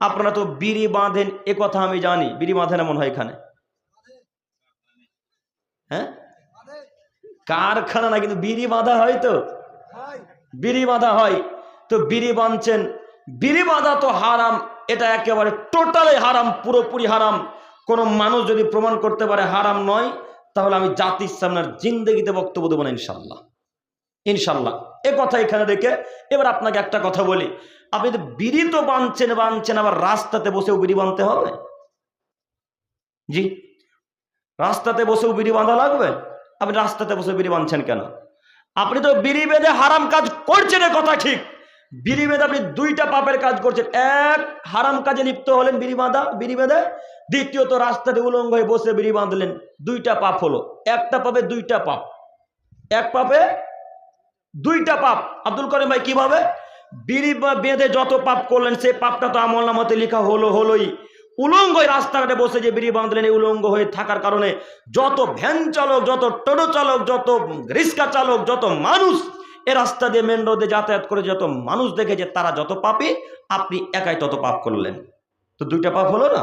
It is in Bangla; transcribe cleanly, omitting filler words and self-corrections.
আপনারা তো বিড়ি বাঁধেন, এ কথা আমি জানি। বিড়ি বাঁধেন মনে হয় এখানে, হ্যাঁ? কারখানা না, কিন্তু বিড়ি বাঁধা হয় তো, বিড়ি বাঁধা হয়। তো বিড়ি বাঁধছেন, বিড়ি বাঁধা তো হারাম, এটা একেবারে টোটালি হারাম, পুরোপুরি হারাম। কোনো মানুষ যদি প্রমাণ করতে পারে হারাম নয়, তাহলে আমি জাতির সামনে জিন্দেগিতে বক্তব্য দেবো না, ইনশাল্লাহ। ইনশাল্লাহ এ কথা এখানে রেখে এবার আপনাকে একটা কথা বলি। আপনি তো বিড়ি তো বাঁধছেন, আবার রাস্তাতে বসেও বিড়ি বাঁধতে হবে? জি, রাস্তাতে বসেও বিড়ি বাঁধা লাগবে? আপনি রাস্তাতে বসে বিড়ি বাঁধছেন কেন? আপনি তো বিড়ি বেঁধে হারাম কাজ করছেন, কথা ঠিক। বিড়ি বেঁধে আপনি দুইটা পাপের কাজ করছেন। এক, হারাম কাজে লিপ্ত হলেন বিড়ি বেঁধে। দ্বিতীয়ত, রাস্তাতে উলঙ্গ হয়ে বসে বিড়ি বাঁধলেন। দুইটা পাপ হলো। একটা পাপে দুইটা পাপ, এক পাপে দুইটা পাপ। আব্দুল করিম ভাই, কিভাবে? বিড়ি বেঁধে যত পাপ করলেন, সেই পাপটা তো আমলনামাতে লেখা হলোই। উলঙ্গ হয়ে রাস্তাঘাটে বসে যে বিড়ি বাঁধলেন, এই উলঙ্গ হয়ে থাকার কারণে যত ভ্যান চালক, যত টোটো চালক, যত রিক্সা চালক, যত মানুষ এ রাস্তা দিয়ে মেন রোডে যাতায়াত করে যত মানুষ দেখেছে, তারা যত পাপী, আপনি একাই তত পাপ করলেন। তো দুইটা পাপ হলো না?